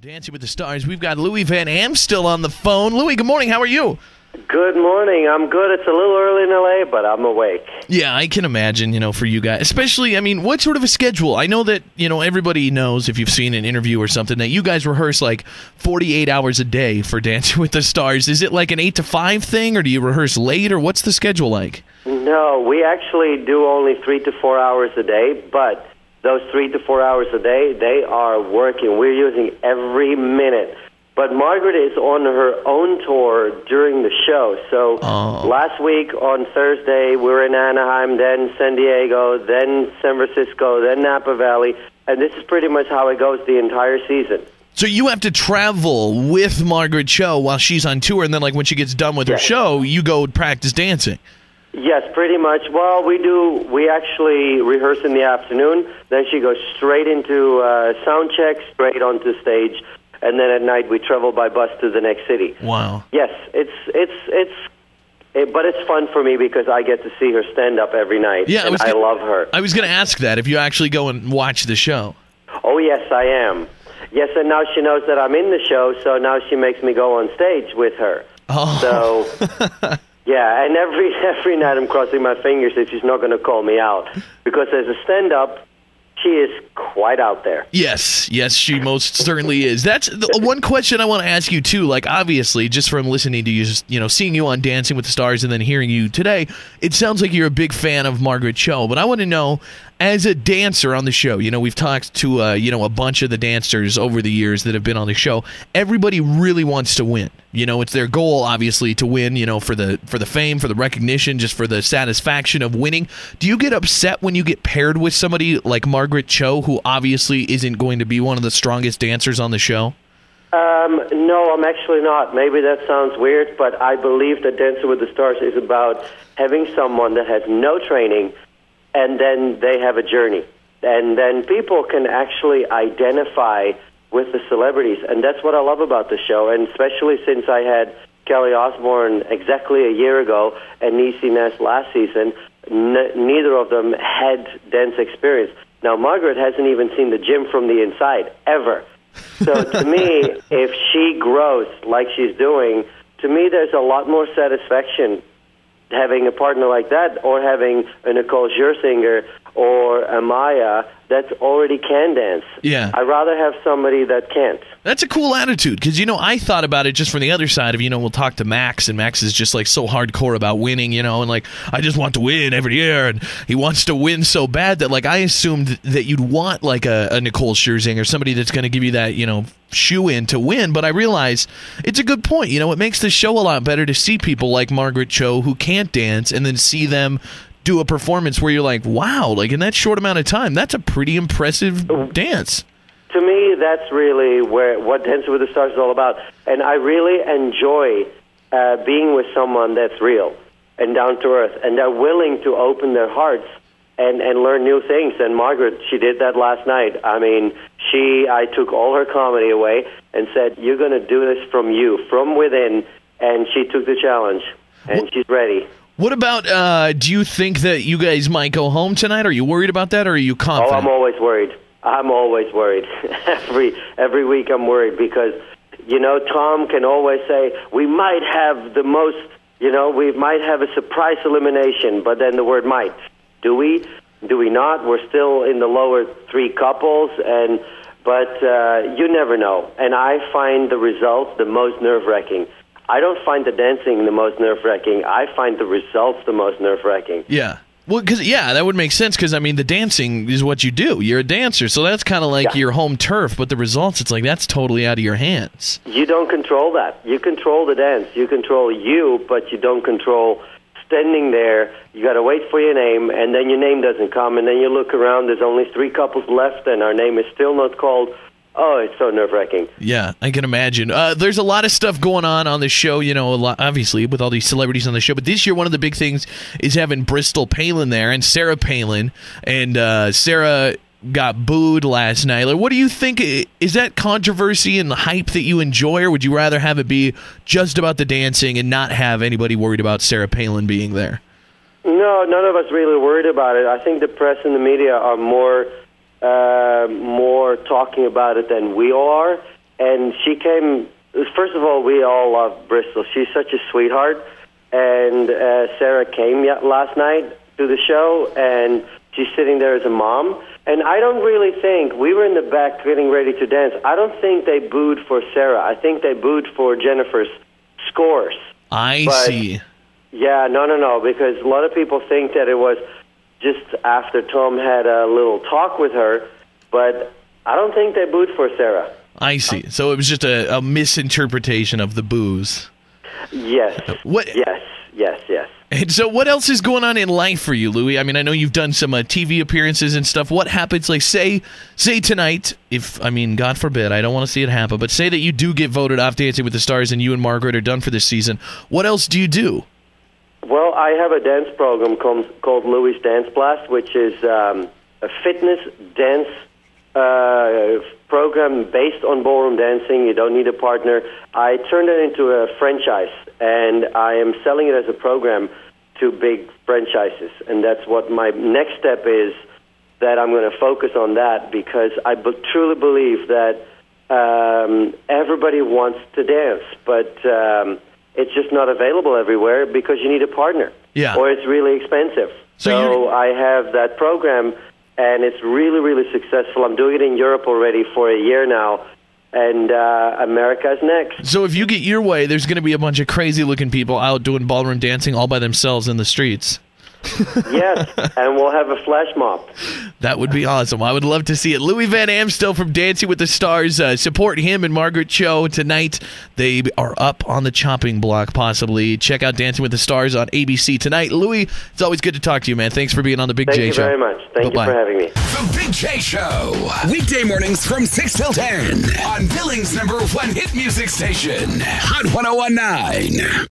Dancing with the Stars. We've got Louie van Amstel on the phone. Louie, good morning. How are you? Good morning. I'm good. It's a little early in LA, but I'm awake. Yeah, I can imagine, for you guys. Especially, what sort of a schedule? I know that, everybody knows, if you've seen an interview or something, that you guys rehearse like 48 hours a day for Dancing with the Stars. Is it like an 8 to 5 thing, or do you rehearse late, or what's the schedule like? No, we actually do only 3 to 4 hours a day, but those 3 to 4 hours a day, they are working. We're using every minute. But Margaret is on her own tour during the show. So last week on Thursday, we were in Anaheim, then San Diego, then San Francisco, then Napa Valley. And this is pretty much how it goes the entire season. So you have to travel with Margaret Cho while she's on tour, and then when she gets done with her show, you go practice dancing. Yes, pretty much. Well, we actually rehearse in the afternoon. Then she goes straight into sound check, straight onto stage. And then at night we travel by bus to the next city. Wow. Yes, but it's fun for me because I get to see her stand up every night. Yeah, I love her. I was going to ask that, if you actually go and watch the show. Oh, yes, I am. Yes, and now she knows that I'm in the show, so now she makes me go on stage with her. Oh. So, yeah, and every night I'm crossing my fingers that she's not going to call me out. Because as a stand-up, she is quite out there. Yes, she most certainly is. That's the one question I want to ask you, too. Obviously, just from listening to you, seeing you on Dancing with the Stars and then hearing you today, it sounds like you're a big fan of Margaret Cho. But I want to know, as a dancer on the show, we've talked to, a bunch of the dancers over the years that have been on the show. Everybody really wants to win. It's their goal, obviously, to win, for the fame, for the recognition, just for the satisfaction of winning. Do you get upset when you get paired with somebody like Margaret Cho, who obviously isn't going to be one of the strongest dancers on the show? No, I'm actually not. Maybe that sounds weird, but I believe that Dancing with the Stars is about having someone that has no training, and then they have a journey. And then people can actually identify with the celebrities, and that's what I love about the show, and especially since I had Kelly Osbourne exactly a year ago and Niecy Nash last season, neither of them had dance experience. Now, Margaret hasn't even seen the gym from the inside, ever. So to me, if she grows like she's doing, to me there's a lot more satisfaction having a partner like that, or having a Nicole Scherzinger or a Maya that already can dance. Yeah. I'd rather have somebody that can't. That's a cool attitude, because, I thought about it just from the other side of, we'll talk to Max, and Max is just, so hardcore about winning, and, I just want to win every year, and he wants to win so bad that, I assumed that you'd want, a Nicole Scherzinger, somebody that's going to give you that, shoe-in to win, but I realize it's a good point. It makes the show a lot better to see people like Margaret Cho who can't dance, and then see them do a performance where you're like, wow, in that short amount of time, that's a pretty impressive dance. To me, that's really what Dancing with the Stars is all about. And I really enjoy being with someone that's real and down to earth, and they're willing to open their hearts and learn new things. And Margaret, she did that last night. I took all her comedy away and said, you're going to do this from within, and she took the challenge, and she's ready. What about, do you think that you guys might go home tonight? Are you worried about that, or are you confident? Oh, I'm always worried. Every week I'm worried because, Tom can always say, we might have the most, we might have a surprise elimination, but then the word might. Do we? Do we not? We're still in the lower 3 couples, but you never know. And I find the results the most nerve-wracking. I don't find the dancing the most nerve-wracking. I find the results the most nerve-wracking. Yeah. Well, that would make sense, because, the dancing is what you do. You're a dancer, so that's kind of like your home turf, but the results, it's that's totally out of your hands. You don't control that. You control the dance. You control you, but you don't control standing there. You got to wait for your name, and then your name doesn't come, and then you look around, there's only 3 couples left, and our name is still not called. Oh, it's so nerve-wracking. Yeah, I can imagine. There's a lot of stuff going on the show, obviously, with all these celebrities on the show. But this year, one of the big things is having Bristol Palin there, and Sarah Palin. And Sarah got booed last night. What do you think? Is that controversy and the hype that you enjoy, or would you rather have it be just about the dancing and not have anybody worried about Sarah Palin being there? No, none of us really worried about it. I think the press and the media are more talking about it than we are. And she came, first of all, we all love Bristol. She's such a sweetheart. And Sarah came last night to the show, and she's sitting there as a mom. And I don't really think, we were in the back getting ready to dance, I don't think they booed for Sarah. I think they booed for Jennifer's scores. I see. Yeah, no, because a lot of people think that it was just after Tom had a little talk with her, but I don't think they booed for Sarah. I see. So it was just a misinterpretation of the boos. Yes. What? Yes. And so what else is going on in life for you, Louie? I mean, I know you've done some TV appearances and stuff. What happens, like, say tonight, God forbid, I don't want to see it happen, but say that you do get voted off Dancing with the Stars and you and Margaret are done for this season. What else do you do? Well, I have a dance program called Louie's Dance Blast, which is a fitness dance program based on ballroom dancing. You don't need a partner. I turned it into a franchise, and I am selling it as a program to big franchises. And that's what my next step is, that I'm going to focus on that, because I truly believe that everybody wants to dance, but it's just not available everywhere because you need a partner. Yeah. Or it's really expensive. So I have that program, and it's really, really successful. I'm doing it in Europe already for a year now, and America's next. So if you get your way, there's going to be a bunch of crazy-looking people out doing ballroom dancing all by themselves in the streets. Yes, and we'll have a flash mob. That would be awesome. I would love to see it. Louie van Amstel from Dancing with the Stars. Support him and Margaret Cho tonight. They are up on the chopping block, possibly. Check out Dancing with the Stars on ABC tonight. Louie, it's always good to talk to you, man. Thanks for being on the Big J Show. Thank you very much. Thank you for having me. The Big J Show. Weekday mornings from 6 till 10 on Billings' #1 hit music station, Hot 101.9.